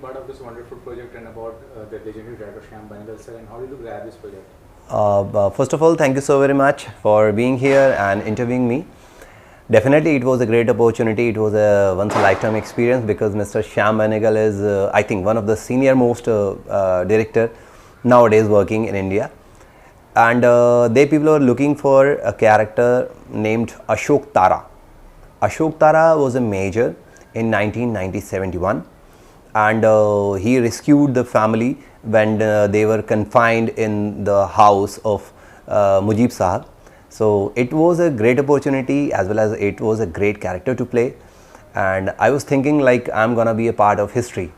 part of this wonderful project and about the legendary director Shyam Benegal sir, and how did you grab this project? First of all, thank you so very much for being here and interviewing me. Definitely, it was a great opportunity. It was a once-a-lifetime experience because Mr. Shyam Benegal is, I think, one of the senior most director nowadays working in India. And they people are looking for a character named Ashok Tara. Ashok Tara was a major in 1990-71, and he rescued the family when they were confined in the house of Mujib Sahab. So it was a great opportunity as well as it was a great character to play, and I was thinking like I'm gonna be a part of history,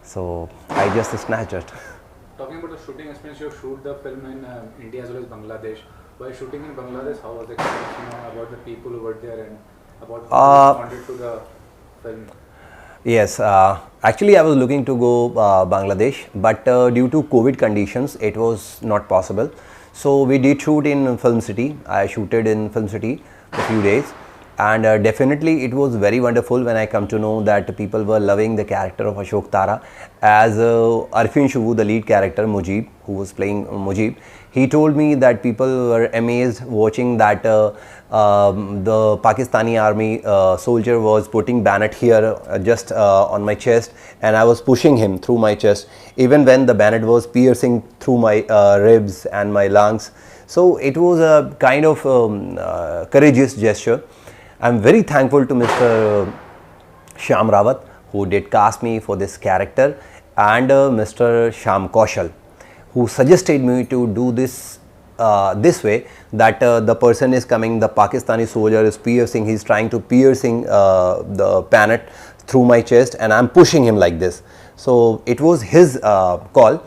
so I just snatched it. Talking about the shooting experience, you shoot the film in India as well as Bangladesh. While shooting in Bangladesh, how was the experience? About the people who were there and about how they responded to the film. Yes, actually I was looking to go Bangladesh, but due to COVID conditions, it was not possible. So we did shoot in Film City. I shooted in Film City for a few days, and definitely it was very wonderful when I come to know that people were loving the character of Ashok Tara. As Arfin Shubu, the lead character, Mujib, who was playing Mujib, he told me that people were amazed watching that the Pakistani army soldier was putting bayonet here just on my chest, and I was pushing him through my chest even when the bayonet was piercing through my ribs and my lungs. So it was a kind of courageous gesture. I'm very thankful to Mr. Shyam Rawat, who did cast me for this character, and Mr. Shyam Kaushal, who suggested me to do this this way, that the person is coming, the Pakistani soldier is piercing, he's trying to piercing the bayonet through my chest, and I'm pushing him like this. So it was his call,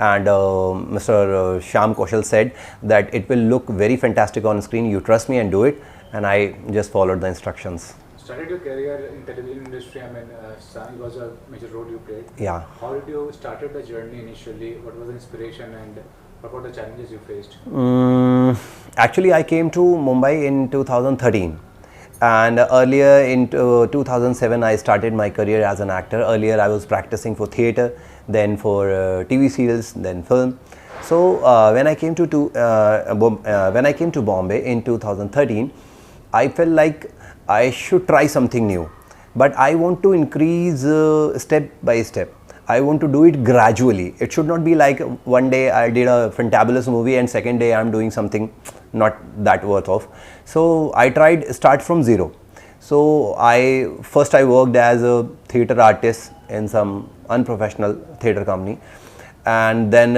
and Mr. Shyam Kaushal said that it will look very fantastic on screen, you trust me and do it, and I just followed the instructions. Started your career in television industry. I mean, Sani was a major role you played. Yeah. How did you started the journey initially? What was the inspiration and what were the challenges you faced? Actually, I came to Mumbai in 2013, and earlier in 2007 I started my career as an actor. Earlier I was practicing for theatre, then for TV serials, then film. So when I came to Bombay in 2013, I felt like I should try something new, but I want to increase step by step. I want to do it gradually. It should not be like one day I did a fantabulous movie and second day I am doing something not that worth of. So I tried start from zero. So first I worked as a theatre artist in some unprofessional theatre company, and then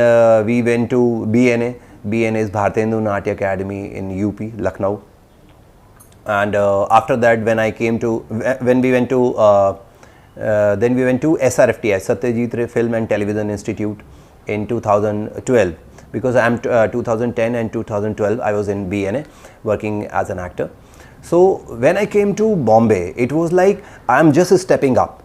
we went to BNA. BNA is Bhartendu Natya Academy in UP, Lucknow. And after that, when we went to SRFTI, Satyajit Ray Film and Television Institute, in 2012, because I am 2010 and 2012 I was in BNA working as an actor. So when I came to Bombay, it was like I am just stepping up.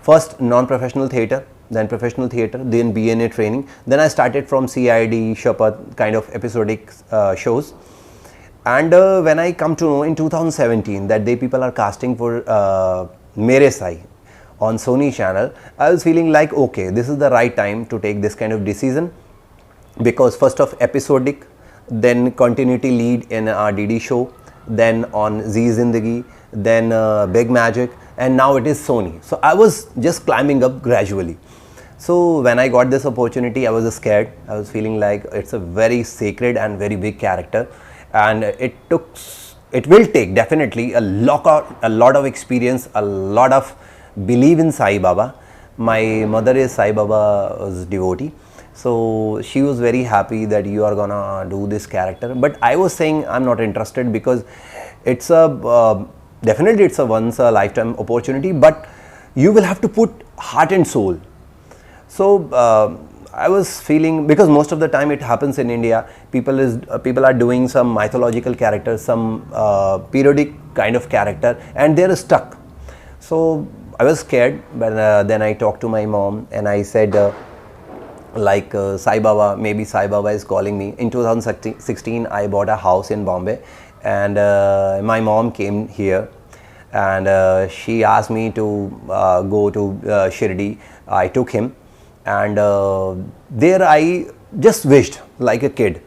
First non-professional theatre, then professional theatre, then BNA training. Then I started from CID, Shapat, kind of episodic shows. And when I come to know in 2017 that they people are casting for Mere Sai on Sony channel, I was feeling like, okay, this is the right time to take this kind of decision, because first of episodic, then continuity lead in a DD show, then on Zee Zindagi, then Big Magic, and now it is Sony. So I was just climbing up gradually. So when I got this opportunity, I was scared. I was feeling like it's a very sacred and very big character, and it will take definitely a lot of experience, a lot of belief in Sai Baba. My mother is Sai Baba's devotee, so she was very happy that you are gonna do this character. But I was saying I'm not interested, because it's a definitely it's a once a lifetime opportunity, but you will have to put heart and soul. So I was feeling, because most of the time it happens in India, people are doing some mythological character, some periodic kind of character, and they are stuck. So I was scared, but then I talked to my mom and I said, Sai Baba, maybe Sai Baba is calling me. In 2016, I bought a house in Bombay, and my mom came here, and she asked me to go to Shirdi I took him, and there I just wished like a kid.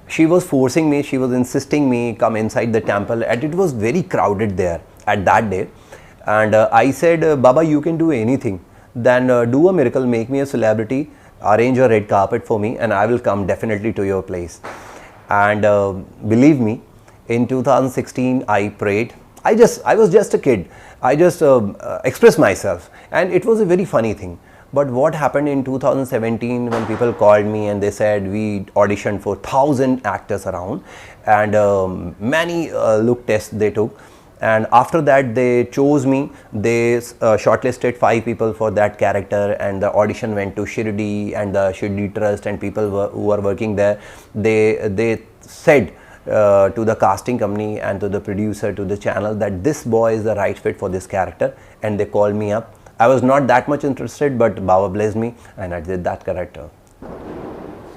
She was forcing me, she was insisting me come inside the temple, and it was very crowded there at that day. And I said, Baba, you can do anything. Then do a miracle, make me a celebrity, arrange a red carpet for me, and I will come definitely to your place. And believe me, in 2016 I prayed. I was just a kid. I just expressed myself, and it was a very funny thing. But what happened in 2017 when people called me and they said we auditioned for 1,000 actors around, and many look tests they took, and after that they chose me. They shortlisted 5 people for that character, and the audition went to Shirdi and the Shirdi Trust, and people who were working there, they said to the casting company and to the producer, to the channel, that this boy is the right fit for this character, and they called me up. I was not that much interested, but Baba blessed me and I did that character.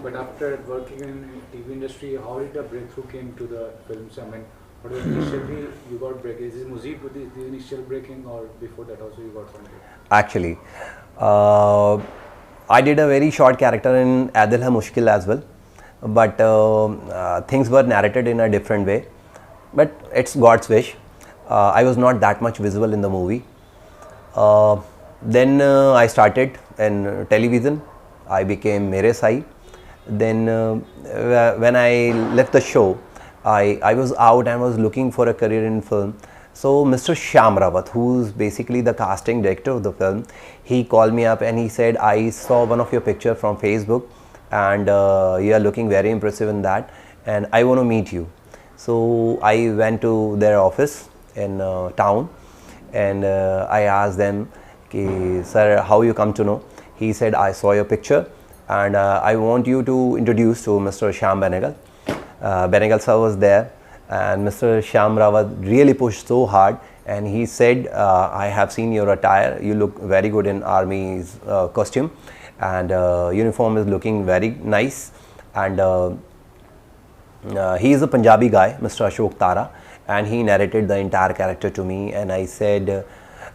But after working in TV industry, how did the breakthrough came to the films? I mean, what was initially you got break? Is this Mujib the initial breaking, or before that also you got something? Actually, I did a very short character in Adil Hai Mushkil as well, but things were narrated in a different way. But it's God's wish. I was not that much visible in the movie. Then I started in television. I became Mere Sai. Then when I left the show, I was out and was looking for a career in film. So Mr. Shyam Rawat, who's basically the casting director of the film, he called me up and he said, I saw one of your picture from Facebook, and you are looking very impressive in that, and I want to meet you. So I went to their office in town, and I asked them, sir, how you come to know? He said, I saw your picture, and I want you to introduce to Mr. Shyam Benegal. Benegal sir was there, and Mr. Shyam Rawat really pushed so hard, and he said, I have seen your attire, you look very good in army's costume, and uniform is looking very nice, and he is a Punjabi guy, Mr. Ashok Tara, and he narrated the entire character to me, and I said,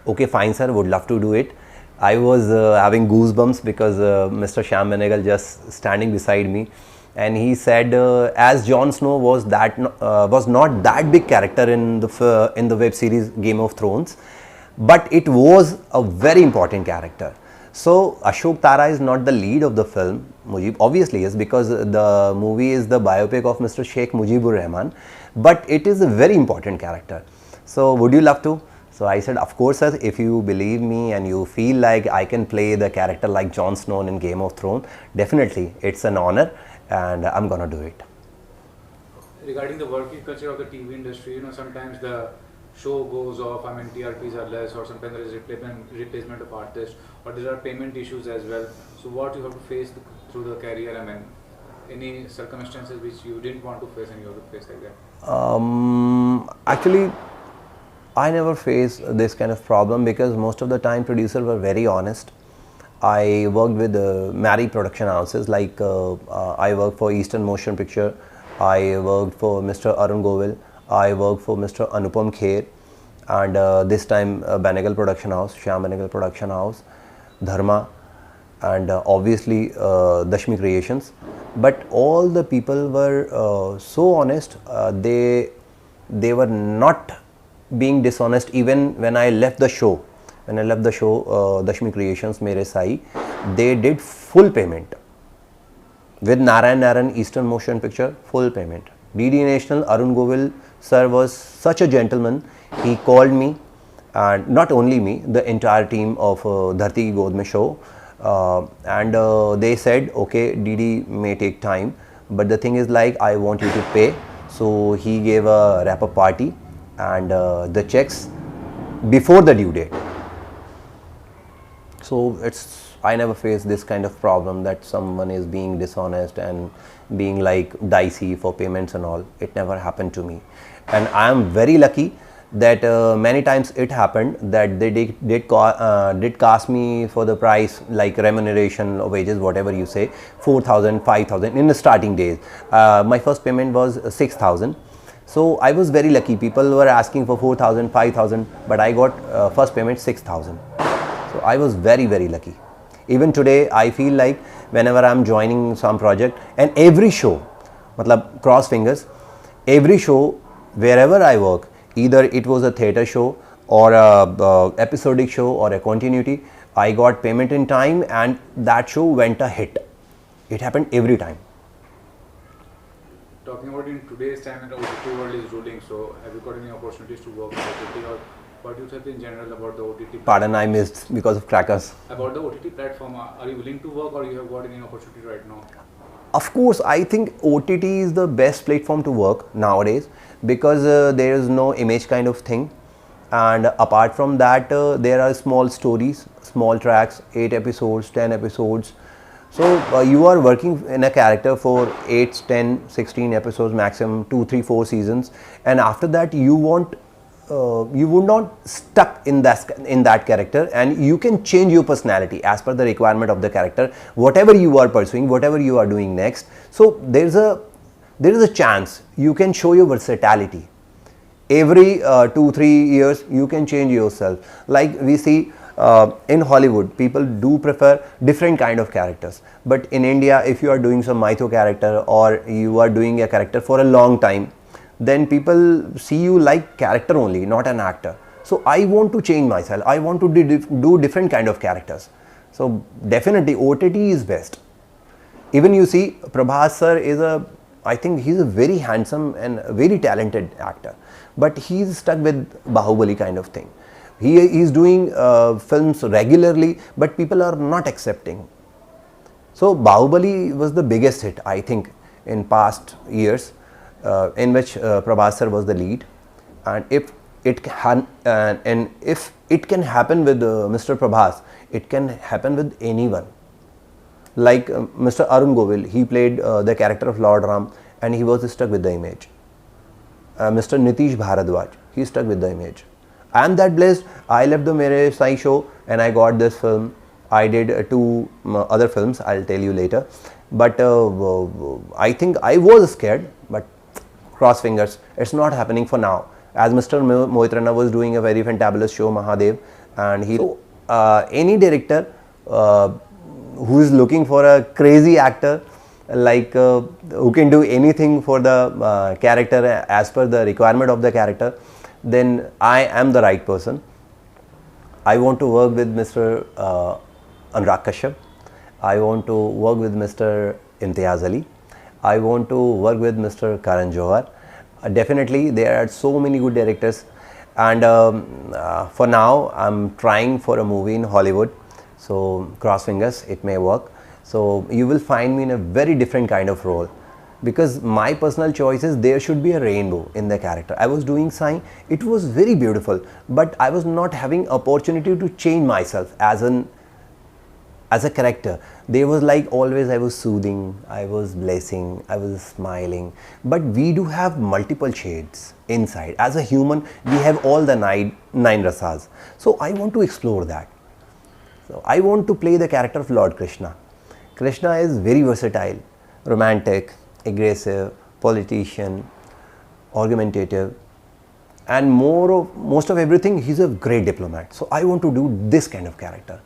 okay, fine sir, would love to do it. I was having goosebumps because Mr. Shyam Benegal just standing beside me, and he said, as Jon Snow was not that big character in the web series Game of Thrones, but it was a very important character. So Ashok Tara is not the lead of the film. Mujib obviously is, because the movie is the biopic of Mr. Sheikh Mujibur Rahman, but it is a very important character. So would you love to? So I said, of course sir, if you believe me and you feel like I can play the character like Jon Snow in Game of Thrones, definitely it's an honor and I'm gonna do it. Regarding the working culture of the TV industry, sometimes the show goes off, I mean TRPs are less, or sometimes there is replacement of artists, or there are payment issues as well. So what you have to face through the career, I mean, any circumstances which you didn't want to face and you have to face like that? Actually, I never faced this kind of problem because most of the time producers were very honest. I worked with Mary production houses, like I worked for Eastern Motion Picture, I worked for Mr. Arun Govil, I worked for Mr. Anupam Kher, and this time Benegal production house, Shyam Benegal production house, Dharma, and obviously Dashmi Creations. But all the people were so honest, they were not being dishonest even when I left the show. When I left the show, Dashmi Creations, Mere Sai, they did full payment. With Narayan Eastern Motion Picture, full payment. DD National, Arun Govil sir was such a gentleman. He called me, and not only me, the entire team of Dharti Ki God Mein show, and they said, okay, DD may take time, but the thing is like, I want you to pay. So he gave a wrap-up party and the checks before the due date. So I never faced this kind of problem that someone is being dishonest and being like dicey for payments and all. It never happened to me, and I am very lucky that many times it happened that they did cast me for the price, like remuneration or wages, whatever you say, 4,000, 5,000 in the starting days. My first payment was 6,000. So I was very lucky. People were asking for 4,000, 5,000, but I got first payment 6,000. So I was very, very lucky. Even today, I feel like whenever I'm joining some project, and every show, matlab cross fingers, every show wherever I work, either it was a theatre show or a episodic show or a continuity, I got payment in time and that show went a hit. It happened every time. Talking about in today's time and OTT world is ruling, so have you got any opportunities to work on OTT, or what do you think in general about the OTT? Pardon, I missed because of crackers. About the OTT platform, are you willing to work, or you have got any opportunity right now? Of course, I think OTT is the best platform to work nowadays because there is no image kind of thing, and apart from that there are small stories, small tracks, 8 episodes, 10 episodes. So you are working in a character for 8, 10, 16 episodes maximum, 2, 3, 4 seasons, and after that you would not stuck in that character, and you can change your personality as per the requirement of the character, whatever you are pursuing, whatever you are doing next. So there is a chance you can show your versatility. Every 2, 3 years you can change yourself. Like we see in Hollywood, people do prefer different kind of characters, but in India, if you are doing some mytho character or you are doing a character for a long time, then people see you like character only, not an actor. So I want to change myself. I want to do different kind of characters. So definitely OTT is best. Even you see Prabhas sir I think he's a very handsome and very talented actor, but he's stuck with Bahubali kind of thing. He is doing films regularly, but people are not accepting. So Bahubali was the biggest hit, I think, in past years, in which Prabhas sir was the lead, and if it can happen with Mr. Prabhas, it can happen with anyone. Like Mr. Arun Govil, he played the character of Lord Ram, and he was stuck with the image. Mr. Nitish Bharadwaj, he stuck with the image. I am that blessed. I left the Mere Sai show and I got this film. I did 2 other films, I'll tell you later. But I think I was scared, but cross fingers, it's not happening for now. As Mr. Mohit Rana was doing a very fantabulous show, Mahadev, and any director who is looking for a crazy actor, like who can do anything for the character as per the requirement of the character, then I am the right person. I want to work with Mr. Anurag Kashyap. I want to work with Mr. Imtiaz Ali. I want to work with Mr. Karan Johar. Definitely there are so many good directors, and for now I'm trying for a movie in Hollywood, so cross fingers, it may work. So you will find me in a very different kind of role, because my personal choice is there should be a rainbow in the character. I was doing Sai, it was very beautiful, but I was not having opportunity to change myself as a character. There was like always I was soothing, I was blessing, I was smiling, but we do have multiple shades inside. As a human, we have all the nine rasas. So I want to explore that. So I want to play the character of Lord Krishna. Krishna is very versatile, romantic, aggressive, politician, argumentative, and most of everything, he's a great diplomat. So I want to do this kind of character.